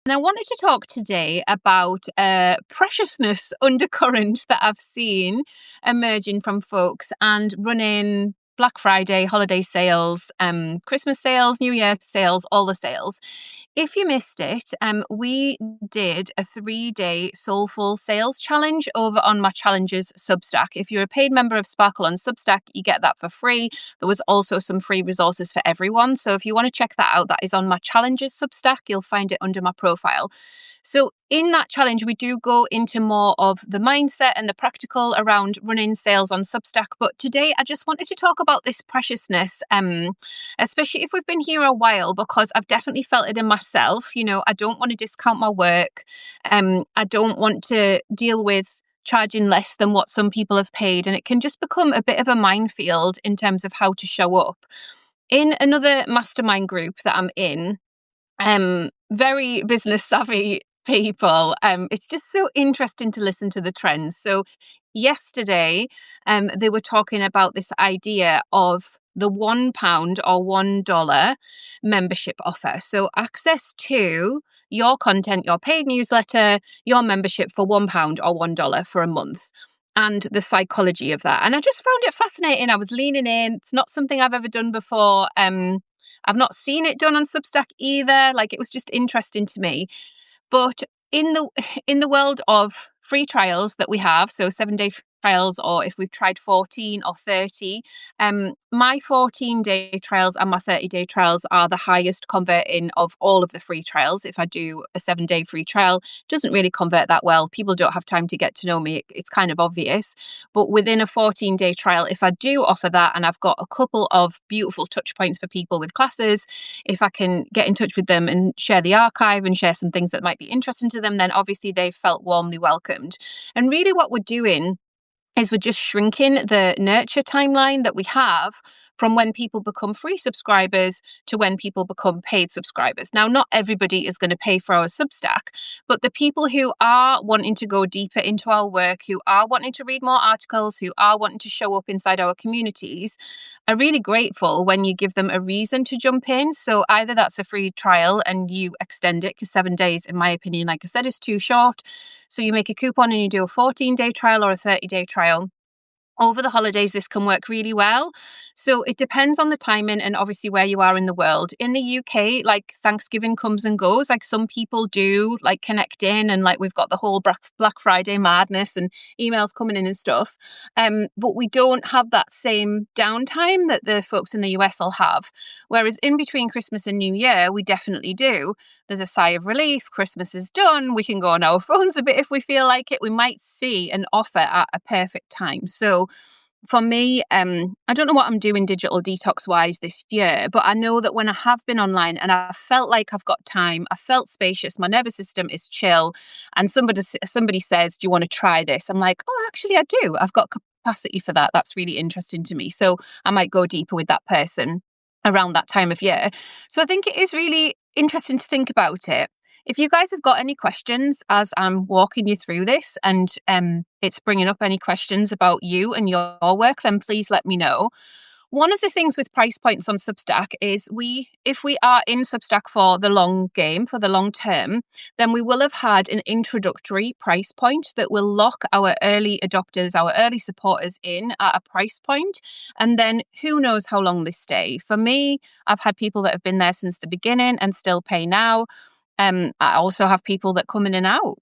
And I wanted to talk today about a preciousness undercurrent that I've seen emerging from folks and running Black Friday, holiday sales, Christmas sales, New Year sales, all the sales. If you missed it, we did a 3-day soulful sales challenge over on my challenges Substack. If you're a paid member of Sparkle on Substack, you get that for free. There was also some free resources for everyone. So if you want to check that out, that is on my challenges Substack. You'll find it under my profile. So in that challenge, we do go into more of the mindset and the practical around running sales on Substack. But today, I just wanted to talk about this preciousness, especially if we've been here a while, because I've definitely felt it in myself. You know, I don't want to discount my work. I don't want to deal with charging less than what some people have paid. And it can just become a bit of a minefield in terms of how to show up. In another mastermind group that I'm in, very business savvy people. It's just so interesting to listen to the trends. So yesterday, they were talking about this idea of the £1 or $1 membership offer. So access to your content, your paid newsletter, your membership for £1 or $1 for a month. And the psychology of that. And I just found it fascinating. I was leaning in. It's not something I've ever done before. I've not seen it done on Substack either. Like, it was just interesting to me. But in the world of free trials that we have, so 7-day trials, or if we've tried 14 or 30, my 14-day trials and my 30-day trials are the highest converting of all of the free trials. If I do a 7-day free trial, it doesn't really convert that well. People don't have time to get to know me. It's kind of obvious. But within a 14-day trial, if I do offer that and I've got a couple of beautiful touch points for people with classes, if I can get in touch with them and share the archive and share some things that might be interesting to them, then obviously they've felt warmly welcomed. And really what we're doing is we're just shrinking the nurture timeline that we have from when people become free subscribers to when people become paid subscribers. Now, not everybody is going to pay for our Substack, but the people who are wanting to go deeper into our work, who are wanting to read more articles, who are wanting to show up inside our communities, are really grateful when you give them a reason to jump in. So either that's a free trial and you extend it, because 7 days, in my opinion, like I said, is too short. So you make a coupon and you do a 14-day trial or a 30-day trial. Over the holidays, this can work really well. So it depends on the timing and obviously where you are in the world. In the UK, like, Thanksgiving comes and goes. Like, some people do like connect in, and like we've got the whole Black Friday madness and emails coming in and stuff. But we don't have that same downtime that the folks in the US will have. Whereas in between Christmas and New Year, we definitely do. There's a sigh of relief. Christmas is done. We can go on our phones a bit if we feel like it. We might see an offer at a perfect time. So for me, I don't know what I'm doing digital detox wise this year, but I know that when I have been online and I felt like I've got time, I felt spacious, my nervous system is chill, and somebody says, do you want to try this? I'm like, oh, actually I do. I've got capacity for that. That's really interesting to me. So I might go deeper with that person around that time of year. So I think it is really interesting to think about it. If you guys have got any questions as I'm walking you through this, and it's bringing up any questions about you and your work, then please let me know. One of the things with price points on Substack is if we are in Substack for the long game, for the long term, then we will have had an introductory price point that will lock our early adopters, our early supporters in at a price point. And then who knows how long they stay. For me, I've had people that have been there since the beginning and still pay now. I also have people that come in and out,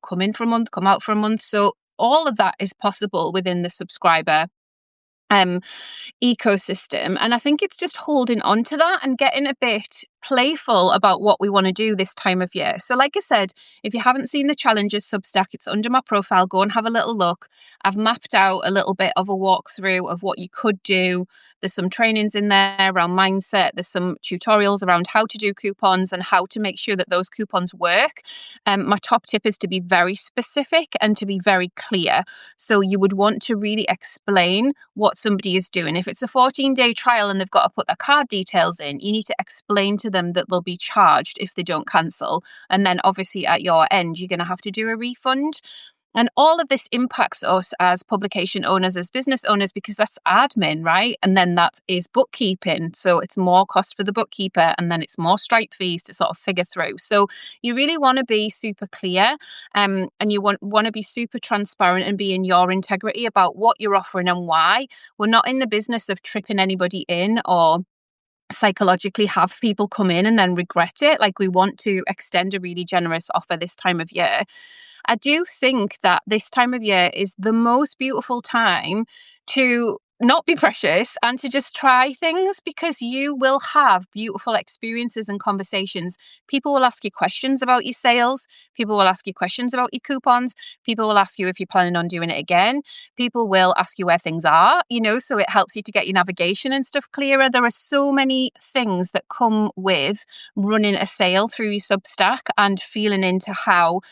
come in for a month, come out for a month. So all of that is possible within the subscriber ecosystem. And I think it's just holding on to that and getting a bit playful about what we want to do this time of year. So like I said, if you haven't seen the challenges Substack, it's under my profile. Go and have a little look. I've mapped out a little bit of a walkthrough of what you could do. There's some trainings in there around mindset. There's some tutorials around how to do coupons and how to make sure that those coupons work. My top tip is to be very specific and to be very clear. So you would want to really explain what somebody is doing. If it's a 14-day trial and they've got to put their card details in, you need to explain to them that they'll be charged if they don't cancel. And then obviously at your end, you're going to have to do a refund. And all of this impacts us as publication owners, as business owners, because that's admin, right? And then that is bookkeeping. So it's more cost for the bookkeeper, and then it's more Stripe fees to sort of figure through. So you really want to be super clear, and you want to be super transparent and be in your integrity about what you're offering and why. We're not in the business of tripping anybody in or psychologically have people come in and then regret it. Like, we want to extend a really generous offer this time of year. I do think that this time of year is the most beautiful time to not be precious and to just try things, because you will have beautiful experiences and conversations. People will ask you questions about your sales. People will ask you questions about your coupons. People will ask you if you're planning on doing it again. People will ask you where things are, so it helps you to get your navigation and stuff clearer. There are so many things that come with running a sale through your Substack and feeling into how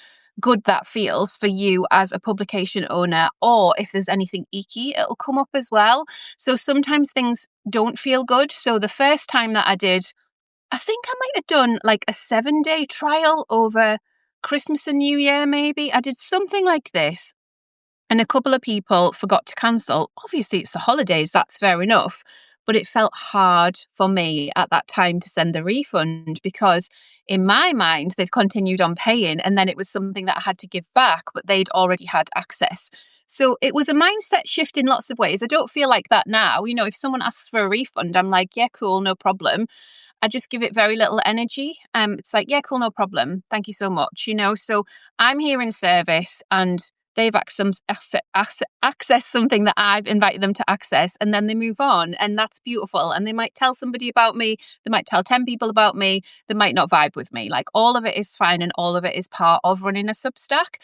good that feels for you as a publication owner, or if there's anything icky, it'll come up as well. So sometimes things don't feel good. So the first time that I think I might have done like a 7-day trial over Christmas and New Year, maybe. I did something like this, and a couple of people forgot to cancel. Obviously, it's the holidays, that's fair enough. But it felt hard for me at that time to send the refund, because in my mind, they'd continued on paying, and then it was something that I had to give back, but they'd already had access. So it was a mindset shift in lots of ways. I don't feel like that now. If someone asks for a refund, I'm like, yeah, cool, no problem. I just give it very little energy. It's like, yeah, cool, no problem. Thank you so much. So I'm here in service, and they've access something that I've invited them to access, and then they move on, and that's beautiful. And they might tell somebody about me, they might tell 10 people about me, they might not vibe with me. Like, all of it is fine, and all of it is part of running a Substack.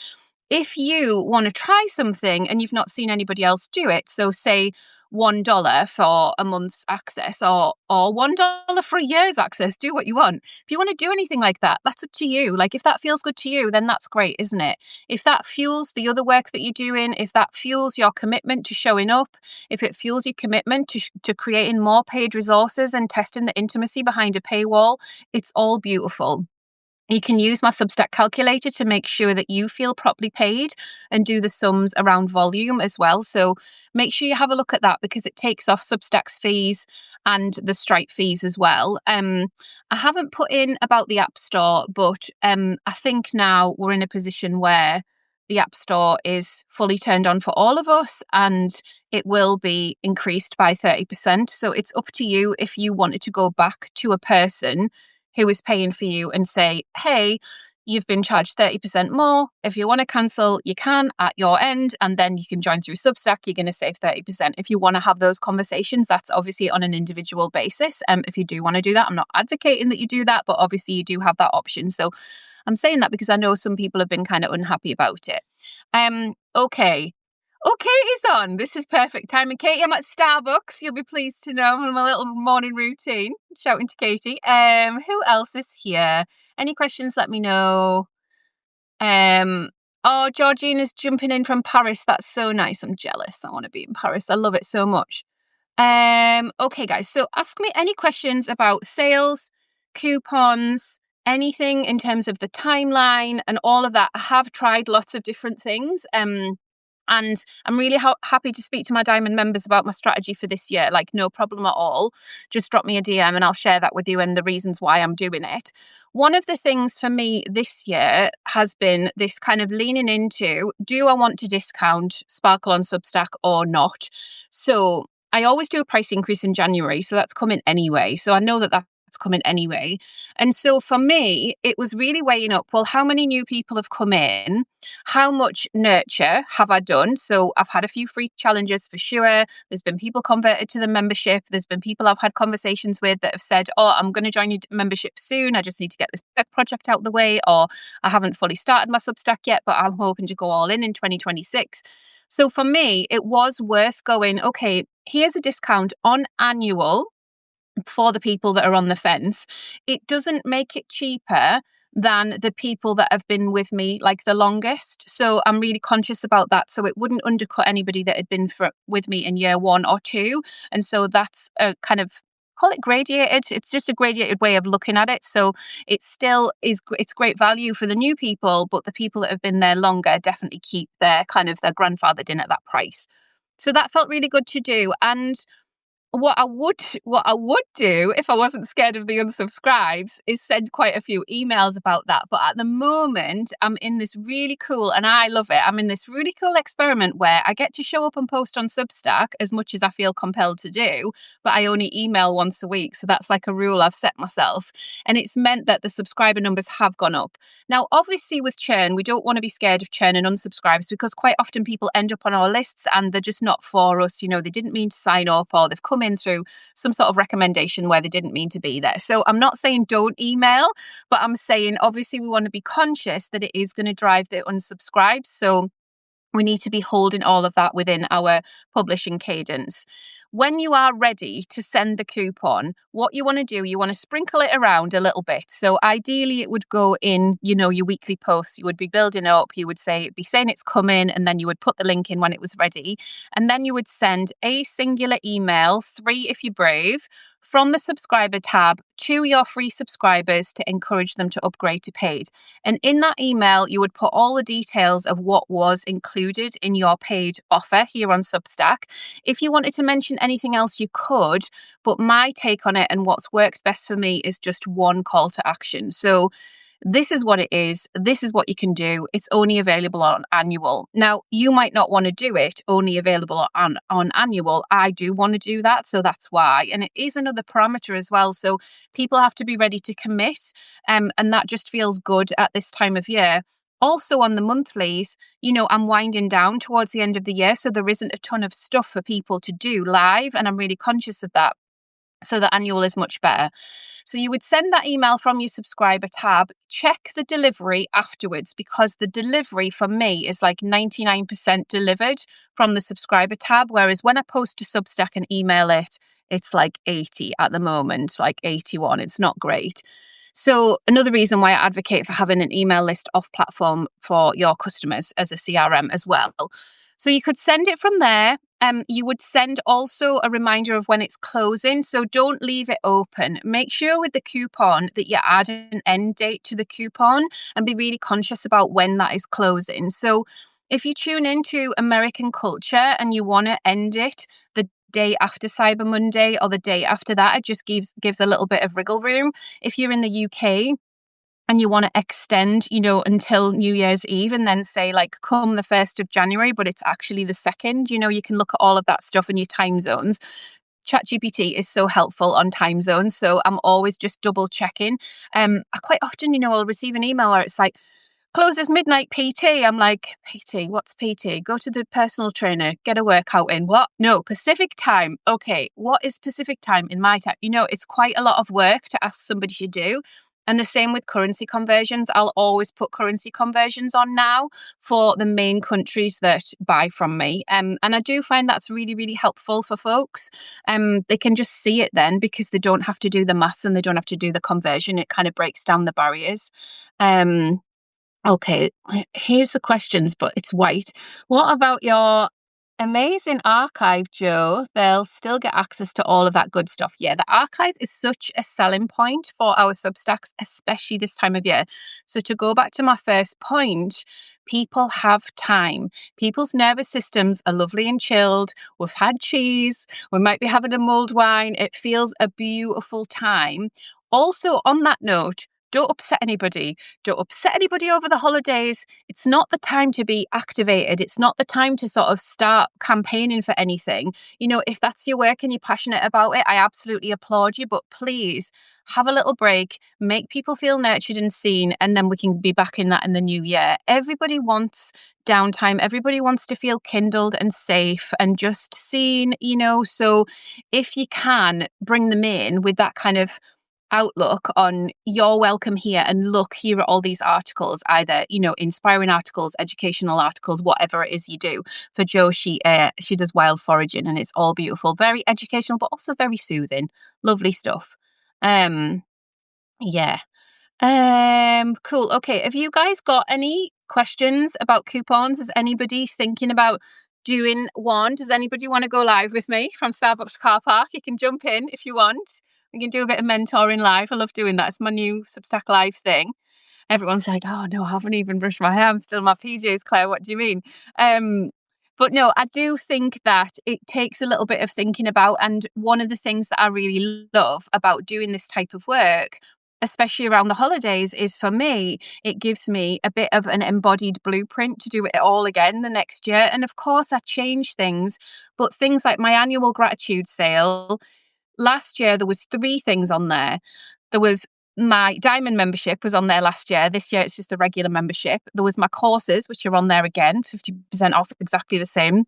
If you want to try something and you've not seen anybody else do it, so say $1 for a month's access, or $1 for a year's access, do what you want. If you want to do anything like that, that's up to you. Like, if that feels good to you, then that's great, isn't it? If that fuels the other work that you're doing, if that fuels your commitment to showing up, if it fuels your commitment to creating more paid resources and testing the intimacy behind a paywall, it's all beautiful. You can use my Substack calculator to make sure that you feel properly paid and do the sums around volume as well. So make sure you have a look at that, because it takes off Substack's fees and the Stripe fees as well. I haven't put in about the App Store, but I think now we're in a position where the App Store is fully turned on for all of us, and it will be increased by 30%. So it's up to you if you wanted to go back to a person who is paying for you and say, hey, you've been charged 30% more. If you want to cancel, you can at your end, and then you can join through Substack. You're going to save 30%. If you want to have those conversations, that's obviously on an individual basis. If you do want to do that, I'm not advocating that you do that, but obviously you do have that option. So I'm saying that because I know some people have been kind of unhappy about it. Okay. Oh, Katie's on. This is perfect timing. Katie, I'm at Starbucks. You'll be pleased to know I'm on my little morning routine. Shouting to Katie. Who else is here? Any questions, let me know. Oh, Georgina's jumping in from Paris. That's so nice. I'm jealous. I want to be in Paris. I love it so much. Okay, guys. So ask me any questions about sales, coupons, anything in terms of the timeline and all of that. I have tried lots of different things. And I'm really happy to speak to my Diamond members about my strategy for this year. Like, no problem at all. Just drop me a DM and I'll share that with you and the reasons why I'm doing it. One of the things for me this year has been this kind of leaning into, do I want to discount Sparkle on Substack or not? So I always do a price increase in January. So that's coming anyway. So I know that that's coming anyway. And so for me, it was really weighing up, well, how many new people have come in? How much nurture have I done? So I've had a few free challenges for sure. There's been people converted to the membership. There's been people I've had conversations with that have said, oh, I'm going to join your membership soon. I just need to get this project out of the way. Or I haven't fully started my Substack yet, but I'm hoping to go all in 2026. So for me, it was worth going, okay, here's a discount on annual for the people that are on the fence. It doesn't make it cheaper than the people that have been with me like the longest. So I'm really conscious about that. So it wouldn't undercut anybody that had been with me in year 1 or 2. And so that's a kind of call it gradated. It's just a gradated way of looking at it. So it still is, it's great value for the new people, but the people that have been there longer definitely keep their grandfathered in at that price. So that felt really good to do. And what I would do if I wasn't scared of the unsubscribes is send quite a few emails about that. But at the moment, I'm in this really cool, and I love it, I'm in this really cool experiment where I get to show up and post on Substack as much as I feel compelled to do, but I only email once a week. So that's like a rule I've set myself. And it's meant that the subscriber numbers have gone up. Now, obviously with churn, we don't want to be scared of churn and unsubscribes, because quite often people end up on our lists and they're just not for us. They didn't mean to sign up, or they've come in through some sort of recommendation where they didn't mean to be there. So I'm not saying don't email, but I'm saying obviously we want to be conscious that it is going to drive the unsubscribes. So we need to be holding all of that within our publishing cadence. When you are ready to send the coupon, what you want to do, you want to sprinkle it around a little bit. So ideally it would go in, your weekly posts. You would be building up, you would be saying it's coming, and then you would put the link in when it was ready. And then you would send a singular email, 3 if you're brave, from the subscriber tab to your free subscribers to encourage them to upgrade to paid. And in that email, you would put all the details of what was included in your paid offer here on Substack. If you wanted to mention anything else, you could, but my take on it and what's worked best for me is just one call to action. So this is what it is. This is what you can do. It's only available on annual. Now, you might not want to do it only available on annual. I do want to do that. So that's why. And it is another parameter as well. So people have to be ready to commit. And that just feels good at this time of year. Also on the monthlies, I'm winding down towards the end of the year. So there isn't a ton of stuff for people to do live. And I'm really conscious of that. So the annual is much better. So you would send that email from your subscriber tab, check the delivery afterwards, because the delivery for me is like 99% delivered from the subscriber tab. Whereas when I post to Substack and email it, it's like 80 at the moment, like 81. It's not great. So another reason why I advocate for having an email list off platform for your customers as a CRM as well. So you could send it from there. You would send also a reminder of when it's closing. So don't leave it open. Make sure with the coupon that you add an end date to the coupon and be really conscious about when that is closing. So if you tune into American culture and you want to end it the day after Cyber Monday or the day after that, it just gives a little bit of wriggle room. If you're in the UK, and you want to extend, until New Year's Eve, and then say like come the 1st of January, but it's actually the 2nd, you can look at all of that stuff in your time zones. ChatGPT is so helpful on time zones. So I'm always just double checking. I quite often, I'll receive an email where it's like, closes midnight PT. I'm like, PT, what's PT? Go to the personal trainer, get a workout in. What? No, Pacific time. Okay, what is Pacific time in my time? It's quite a lot of work to ask somebody to do. And the same with currency conversions. I'll always put currency conversions on now for the main countries that buy from me. And I do find that's really, really helpful for folks. They can just see it then because they don't have to do the maths and they don't have to do the conversion. It kind of breaks down the barriers. Okay, here's the questions, but it's white. What about your amazing archive, Jo? They'll still get access to all of that good stuff. Yeah, the archive is such a selling point for our Substacks, especially this time of year. So to go back to my first point, people have time. People's nervous systems are lovely and chilled. We've had cheese. We might be having a mulled wine. It feels a beautiful time. Also, on that note, don't upset anybody. Don't upset anybody over the holidays. It's not the time to be activated. It's not the time to sort of start campaigning for anything. If that's your work and you're passionate about it, I absolutely applaud you. But please have a little break, make people feel nurtured and seen, and then we can be back in that in the new year. Everybody wants downtime. Everybody wants to feel kindled and safe and just seen, So if you can bring them in with that kind of outlook on you're welcome here, and look, here are all these articles, either inspiring articles, educational articles, whatever it is you do. For Jo, she does wild foraging and it's all beautiful, very educational but also very soothing, lovely stuff. Yeah. Cool. Okay, have you guys got any questions about coupons? Is anybody thinking about doing one? Does anybody want to go live with me from Starbucks car park? You can jump in if you want. We can do a bit of mentoring live. I love doing that. It's my new Substack live thing. Everyone's like, oh no, I haven't even brushed my hair. I'm still in my PJs, Claire. What do you mean? But no, I do think that it takes a little bit of thinking about. And one of the things that I really love about doing this type of work, especially around the holidays, is for me, it gives me a bit of an embodied blueprint to do it all again the next year. And of course, I change things, but things like my annual gratitude sale, last year there was 3 things on there. There was my diamond membership was on there last year. This year it's just a regular membership. There was my courses, which are on there again, 50% off, exactly the same.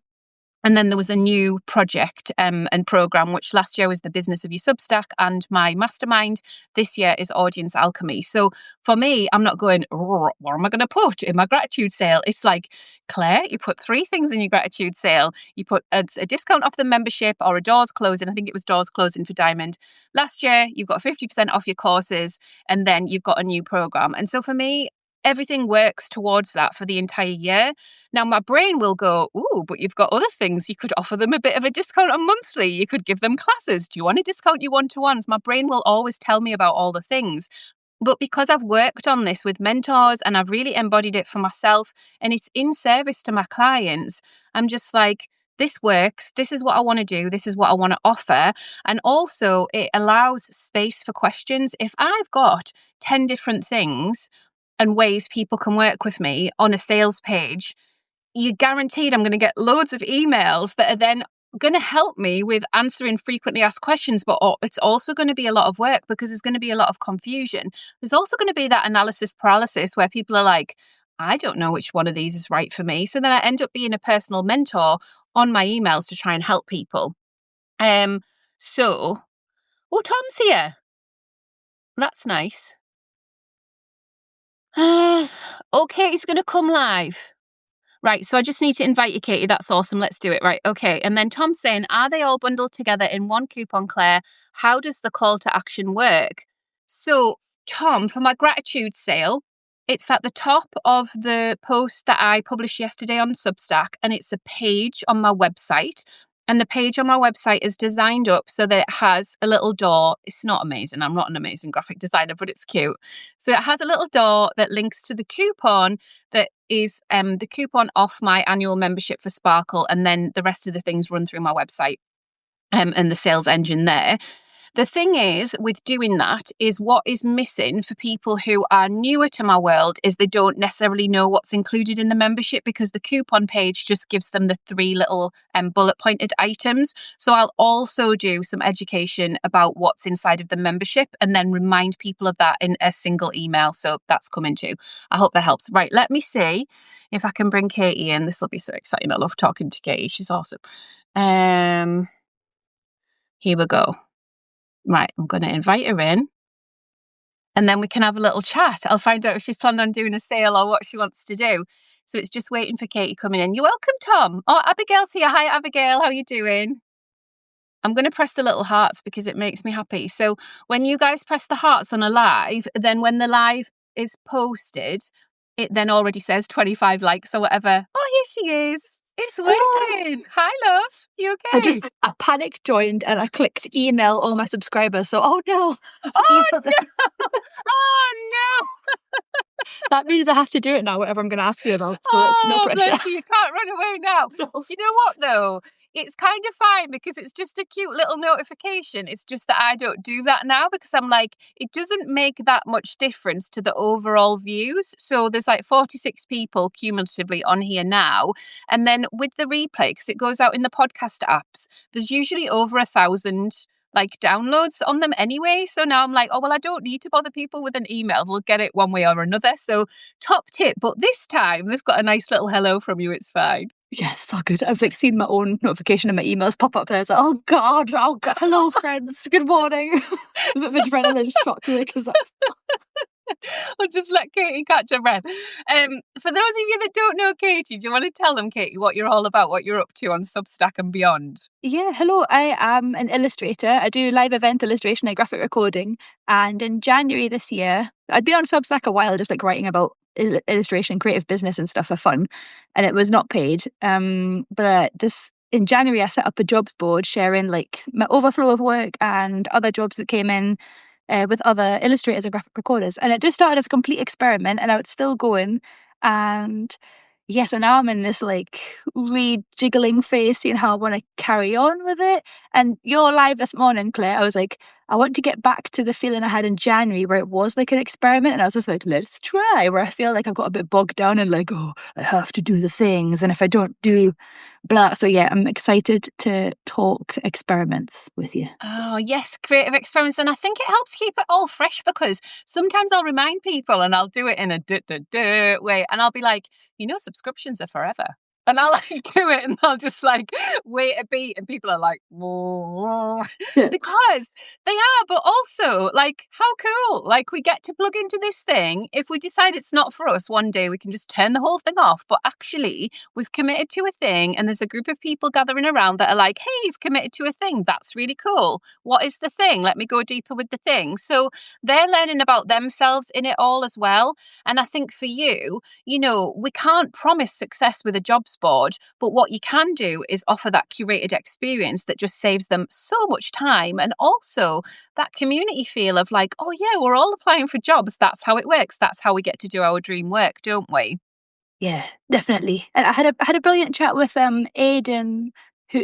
And then there was a new project and program, which last year was the business of your Substack and my mastermind. This year is audience alchemy. So for me, I'm not going, what am I going to put in my gratitude sale? It's like, Claire, you put 3 things in your gratitude sale. You put a discount off the membership or a doors closing. I think it was doors closing for Diamond. Last year, you've got 50% off your courses, and then you've got a new program. And so for me, everything works towards that for the entire year. Now, my brain will go, ooh, but you've got other things. You could offer them a bit of a discount on monthly. You could give them classes. Do you want to discount your one-to-ones? My brain will always tell me about all the things. But because I've worked on this with mentors and I've really embodied it for myself and it's in service to my clients, I'm just like, this works. This is what I want to do. This is what I want to offer. And also it allows space for questions. If I've got 10 different things and ways people can work with me on a sales page, you're guaranteed I'm going to get loads of emails that are then going to help me with answering frequently asked questions, but it's also going to be a lot of work because there's going to be a lot of confusion. There's also going to be that analysis paralysis where people are like, I don't know which one of these is right for me. So then I end up being a personal mentor on my emails to try and help people. Oh, Tom's here. That's nice. Okay, he's going to come live. Right, so I just need to invite you, Katie. That's awesome. Let's do it. Right, okay. And then Tom's saying, are they all bundled together in one coupon, Claire? How does the call to action work? So, Tom, for my gratitude sale, it's at the top of the post that I published yesterday on Substack, and it's a page on my website. And the page on my website is designed up so that it has a little door. It's not amazing. I'm not an amazing graphic designer, but it's cute. So it has a little door that links to the coupon that is the coupon off my annual membership for Sparkle. And then the rest of the things run through my website and the sales engine there. The thing is with doing that is what is missing for people who are newer to my world is they don't necessarily know what's included in the membership because the coupon page just gives them the 3 little bullet pointed items. So I'll also do some education about what's inside of the membership and then remind people of that in a single email. So that's coming too. I hope that helps. Right, let me see if I can bring Katie in. This will be so exciting. I love talking to Katie. She's awesome. Here we go. Right, I'm going to invite her in and then we can have a little chat. I'll find out if she's planning on doing a sale or what she wants to do. So it's just waiting for Katie coming in. You're welcome, Tom. Oh, Abigail's here. Hi, Abigail. How are you doing? I'm going to press the little hearts because it makes me happy. So when you guys press the hearts on a live, then when the live is posted, it then already says 25 likes or whatever. Oh, here she is. It's working. Hi, love. You okay? I panic joined and I clicked email all my subscribers. So, oh no. Oh no. Oh no. That means I have to do it now, whatever I'm going to ask you about. So it's no pressure. Bless you. You can't run away now. No. You know what though? It's kind of fine because it's just a cute little notification. It's just that I don't do that now because I'm like, it doesn't make that much difference to the overall views. So there's like 46 people cumulatively on here now. And then with the replay, because it goes out in the podcast apps, there's usually over 1,000 like downloads on them anyway. So now I'm like, oh, well, I don't need to bother people with an email. They'll get it one way or another. So top tip. But this time they've got a nice little hello from you. It's fine. Yes, so good. I've like seen my own notification in my emails pop up there. I was like, oh God, hello friends, good morning. A bit of adrenaline shot to wake us up. I'll just let Katie catch her breath. For those of you that don't know Katie, do you want to tell them, Katie, what you're all about, what you're up to on Substack and beyond? Yeah, hello. I am an illustrator. I do live event illustration and graphic recording. And in January this year, I'd been on Substack a while, just like writing about illustration, creative business and stuff for fun. And it was not paid. But this in January, I set up a jobs board sharing like my overflow of work and other jobs that came in with other illustrators and graphic recorders. And it just started as a complete experiment, and now it's still going. And yes, and now I'm in this like rejiggling phase, seeing how I want to carry on with it. And you're live this morning, Claire. I was like, I want to get back to the feeling I had in January where it was like an experiment. And I was just like, let's try, where I feel like I've got a bit bogged down and like, oh, I have to do the things. And if I don't do blah. So yeah, I'm excited to talk experiments with you. Oh, yes, creative experiments. And I think it helps keep it all fresh because sometimes I'll remind people and I'll do it in a way. And I'll be like, subscriptions are forever. And I'll like do it and I'll just like wait a beat and people are like, whoa, Yeah. because they are, but also like, how cool. Like we get to plug into this thing. If we decide it's not for us one day, we can just turn the whole thing off. But actually, we've committed to a thing and there's a group of people gathering around that are like, hey, you've committed to a thing. That's really cool. What is the thing? Let me go deeper with the thing. So they're learning about themselves in it all as well. And I think for you, we can't promise success with a jobs board, but what you can do is offer that curated experience that just saves them so much time. And also that community feel of like, oh yeah, we're all applying for jobs. That's how it works. That's how we get to do our dream work, don't we? Yeah, definitely. And I had a brilliant chat with Aidan,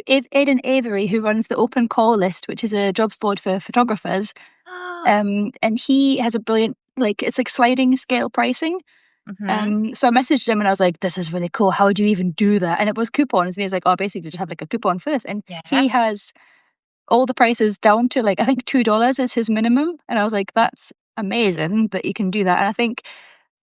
Aidan Avery, who runs the Open Call List, which is a jobs board for photographers. Ah. And he has a brilliant, like, it's like sliding scale pricing. Mm-hmm. So I messaged him and I was like, this is really cool. How do you even do that? And it was coupons. And he's like, oh, basically just have like a coupon for this. And Yeah. he has all the prices down to like, I think $2 is his minimum. And I was like, that's amazing that you can do that. And I think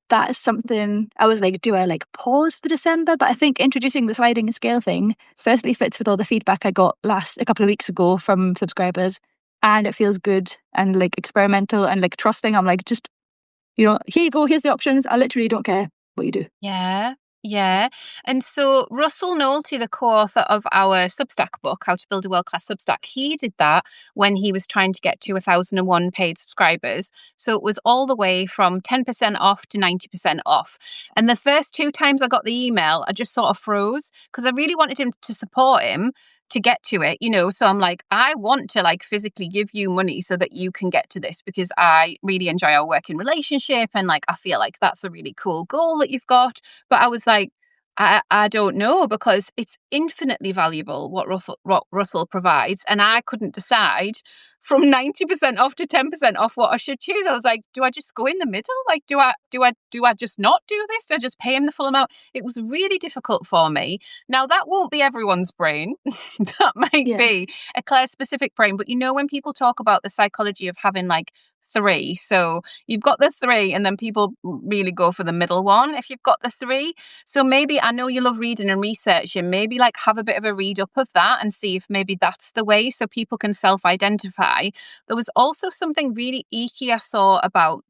that is something I was like, do I like pause for December? But I think introducing the sliding scale thing firstly fits with all the feedback I got a couple of weeks ago from subscribers. And it feels good and like experimental and like trusting. I'm like, just, here you go. Here's the options. I literally don't care what you do. Yeah. Yeah. And so Russell Nolte, the co-author of our Substack book, How to Build a World-Class Substack, he did that when he was trying to get to 1,001 paid subscribers. So it was all the way from 10% off to 90% off. And the first two times I got the email, I just sort of froze because I really wanted him to support him to get to it, So I'm like, I want to like physically give you money so that you can get to this because I really enjoy our working relationship. And like, I feel like that's a really cool goal that you've got. But I was like, I don't know because it's infinitely valuable what Russell provides. And I couldn't decide from 90% off to 10% off what I should choose. I was like, do I just go in the middle? Like, do I just not do this? Do I just pay him the full amount? It was really difficult for me. Now that won't be everyone's brain. That might Yeah. be a Claire specific brain. But when people talk about the psychology of having like three, so you've got the three and then people really go for the middle one if you've got the three. So maybe I know you love reading and research and maybe like have a bit of a read up of that and see if maybe that's the way so people can self-identify. There was also something really icky I saw about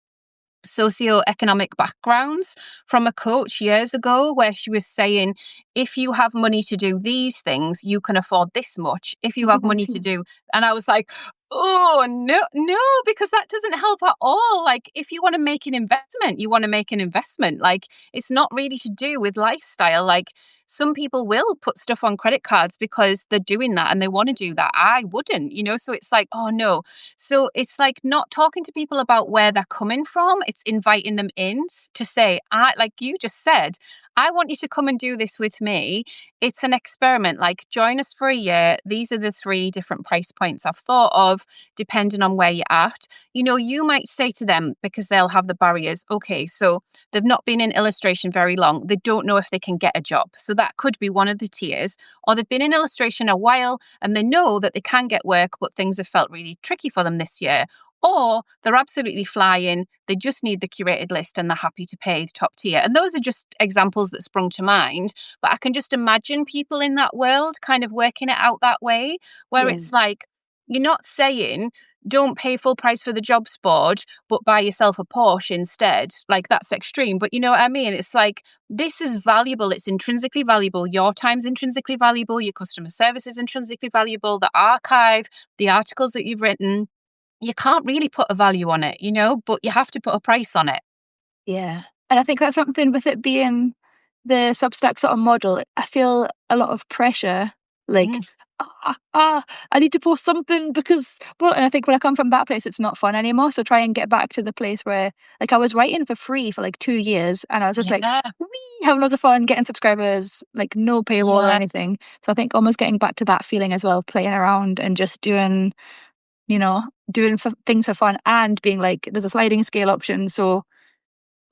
socioeconomic backgrounds from a coach years ago where she was saying, if you have money to do these things, you can afford this much. If you have money to do, and I was like, oh, no, because that doesn't help at all. Like, if you want to make an investment, you want to make an investment. Like, it's not really to do with lifestyle. Like, some people will put stuff on credit cards because they're doing that and they want to do that. I wouldn't, So it's like, oh, no. So it's like not talking to people about where they're coming from. It's inviting them in to say, like you just said, I want you to come and do this with me. It's an experiment. Like, join us for a year. These are the 3 different price points I've thought of, depending on where you're at. You might say to them, because they'll have the barriers, okay, so they've not been in illustration very long. They don't know if they can get a job. So that could be one of the tiers. Or they've been in illustration a while and they know that they can get work, but things have felt really tricky for them this year. Or they're absolutely flying. They just need the curated list and they're happy to pay the top tier. And those are just examples that sprung to mind. But I can just imagine people in that world kind of working it out that way, where Yeah. it's like, you're not saying don't pay full price for the jobs board, but buy yourself a Porsche instead. Like, that's extreme. But you know what I mean? It's like, this is valuable. It's intrinsically valuable. Your time's intrinsically valuable. Your customer service is intrinsically valuable. The archive, the articles that you've written, you can't really put a value on it, but you have to put a price on it. Yeah. And I think that's something with it being the Substack sort of model. I feel a lot of pressure Like, Mm. I need to post something because, well, and I think when I come from that place, it's not fun anymore. So try and get back to the place where, like, I was writing for free for like 2 years, and I was just like, Yeah, wee, having loads of fun, getting subscribers, like no paywall or yeah, anything. So I think almost getting back to that feeling as well, playing around and just doing, you know, doing things for fun and being like, there's a sliding scale option. So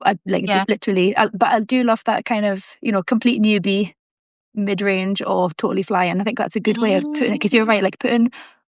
I like yeah. literally, but I do love that kind of, complete newbie, mid-range, or totally flying. I think that's a good way of putting it, because you're Mm. right, like putting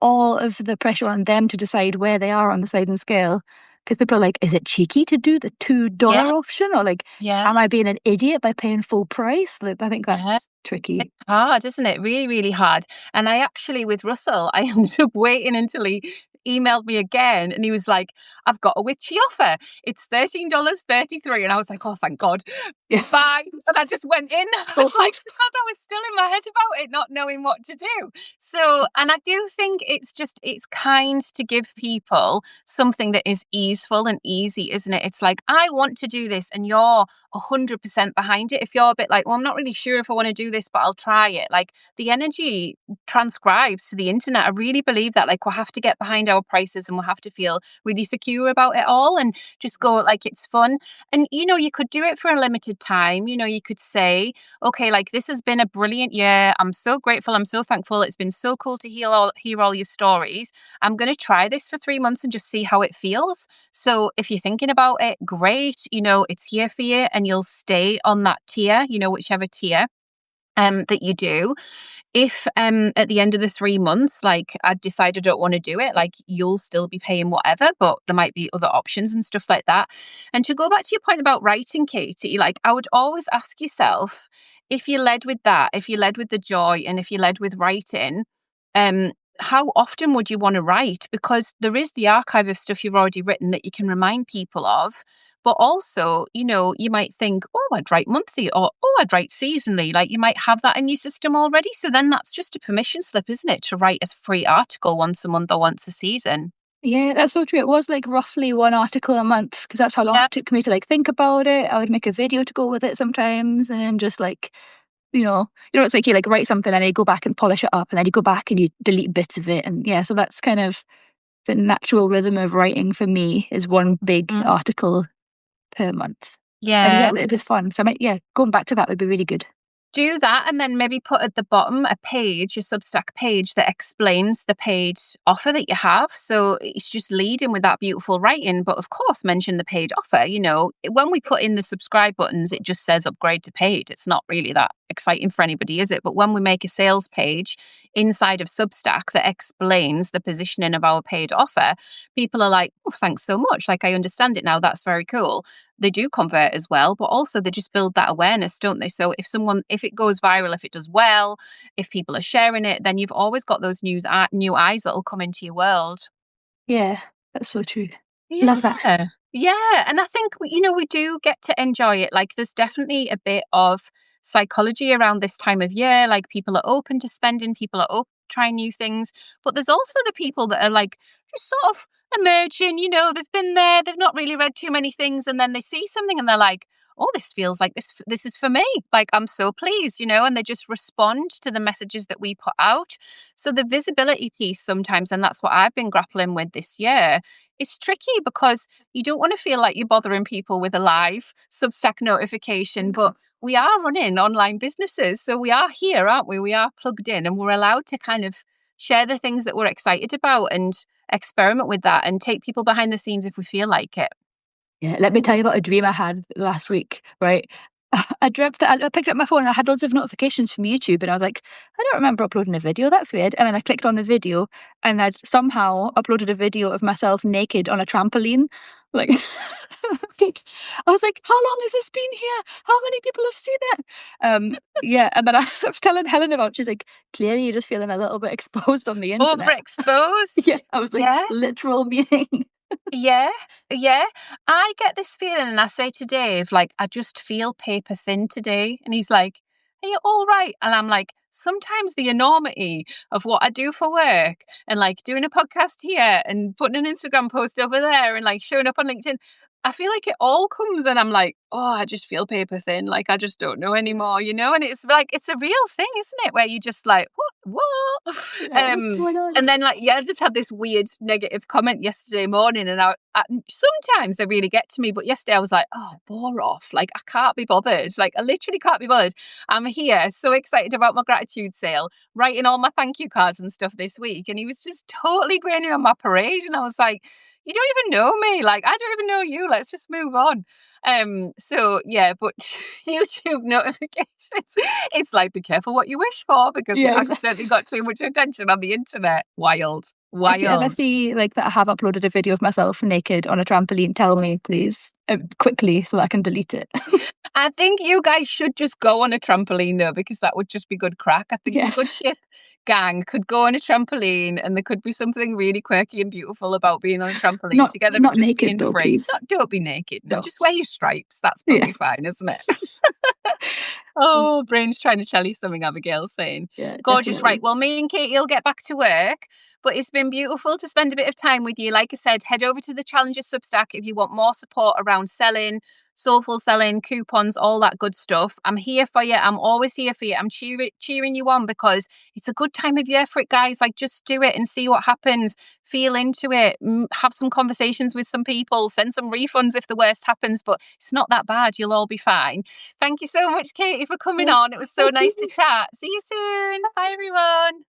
all of the pressure on them to decide where they are on the sliding scale. Because people are like, is it cheeky to do the $2 Yeah, option? Or like, yeah, am I being an idiot by paying full price? Like, I think yeah. that's tricky. Hard, isn't it? Really, really hard. And I actually, with Russell, I ended up waiting until he emailed me again and he was like, I've got a witchy offer. It's $13.33. And I was like, oh, thank God. Yeah. Bye. And I just went in. I was like, Sold. God, I was still in my head about it, not knowing what to do. So, and I do think it's kind to give people something that is easeful and easy, isn't it? It's like, I want to do this and you're 100% behind it. If you're a bit like, well, I'm not really sure if I want to do this, but I'll try it. Like the energy transcribes to the internet. I really believe that. Like we'll have to get behind our prices and we'll have to feel really secure about it all and just go like it's fun. And you could do it for a limited time. You could say, okay, like this has been a brilliant year. I'm so grateful. I'm so thankful. It's been so cool to hear all your stories. I'm going to try this for 3 months and just see how it feels. So if you're thinking about it, great. It's here for you and you'll stay on that tier, whichever tier that you do. If at the end of the 3 months, like I decide I don't want to do it, like you'll still be paying whatever, but there might be other options and stuff like that. And to go back to your point about writing, Katie, like I would always ask yourself, if you led with that, if you led with the joy and if you led with writing, um, how often would you want to write? Because there is the archive of stuff you've already written that you can remind people of. But also, you might think, oh, I'd write monthly or, oh, I'd write seasonally. Like you might have that in your system already. So then that's just a permission slip, isn't it? To write a free article once a month or once a season. Yeah, that's so true. It was like roughly one article a month, because that's how long Yeah. it took me to like think about it. I would make a video to go with it sometimes, and then just like, it's like you like write something and then you go back and polish it up, and then you go back and you delete bits of it, and yeah, so that's kind of the natural rhythm of writing for me, is one big Mm. article per month. And yeah, Yeah. it was fun. So going back to that would be really good. Do that and then maybe put at the bottom a page, a Substack page that explains the paid offer that you have. So it's just leading with that beautiful writing, but of course mention the paid offer. When we put in the subscribe buttons, it just says upgrade to paid. It's not really that exciting for anybody, is it? But when we make a sales page inside of Substack that explains the positioning of our paid offer, people are like, oh, thanks so much. Like I understand it now. That's very cool. They do convert as well, but also they just build that awareness, don't they? So if it goes viral, if it does well, if people are sharing it, then you've always got those new eyes that will come into your world. Yeah, that's so true. Love that. Yeah. Yeah. And I think, we do get to enjoy it. Like, there's definitely a bit of psychology around this time of year. Like, people are open to spending, people are open to trying new things. But there's also the people that are like just sort of emerging, they've been there, they've not really read too many things. And then they see something and they're like, oh, this feels like this is for me. Like, I'm so pleased, and they just respond to the messages that we put out. So the visibility piece sometimes, and that's what I've been grappling with this year, it's tricky because you don't want to feel like you're bothering people with a live Substack notification, but we are running online businesses. So we are here, aren't we? We are plugged in and we're allowed to kind of share the things that we're excited about and experiment with that and take people behind the scenes if we feel like it. Yeah, let me tell you about a dream I had last week, right? I dreamt that I picked up my phone and I had loads of notifications from YouTube, and I was like, I don't remember uploading a video. That's weird. And then I clicked on the video and I'd somehow uploaded a video of myself naked on a trampoline. Like, I was like, how long has this been here? How many people have seen it? Yeah. And then I was telling Helen about it. She's like, clearly you're just feeling a little bit exposed on the internet. Overexposed. Yeah. I was like, Yeah. literal meaning. Yeah, yeah. I get this feeling, and I say to Dave, like, I just feel paper thin today. And he's like, are you all right? And I'm like, sometimes the enormity of what I do for work and like doing a podcast here and putting an Instagram post over there and like showing up on LinkedIn, I feel like it all comes and I'm like, oh, I just feel paper thin. Like, I just don't know anymore, you know? And it's like, it's a real thing, isn't it? Where you just like, what? Yeah, what's going on? And then like, yeah, I just had this weird negative comment yesterday morning, and I sometimes they really get to me, but yesterday I was like, oh, bore off. Like, I can't be bothered. Like, I literally can't be bothered. I'm here, so excited about my gratitude sale, writing all my thank you cards and stuff this week. And he was just totally raining on my parade. And I was like, you don't even know me. Like, I don't even know you. Let's just move on. So yeah, but YouTube notifications, it's like, be careful what you wish for, because it Yeah, accidentally got too much attention on the internet. Wild. If you ever Wild. see like that I have uploaded a video of myself naked on a trampoline, tell me please, quickly, so that I can delete it. I think you guys should just go on a trampoline though, because that would just be good crack. I think Yeah. the Good Ship gang could go on a trampoline, and there could be something really quirky and beautiful about being on a trampoline together, but Not just naked being though, free. please. Don't be naked. No, No. just wear your stripes. That's Yeah. probably fine, isn't it? Oh, brain's trying to tell you something, Abigail's saying. Yeah, Gorgeous. definitely. Right. Well, me and Katie will get back to work, but it's been beautiful to spend a bit of time with you. Like I said, head over to the Challenger Substack if you want more support around selling, soulful selling, coupons, all that good stuff. I'm here for you. I'm always here for you. I'm cheering you on, because it's a good time of year for it, guys. Like, just do it and see what happens. Feel into it. Have some conversations with some people. Send some refunds if the worst happens, but it's not that bad. You'll all be fine. Thank you so much, Katie, for coming on. It was so nice to chat. See you soon. Bye, everyone.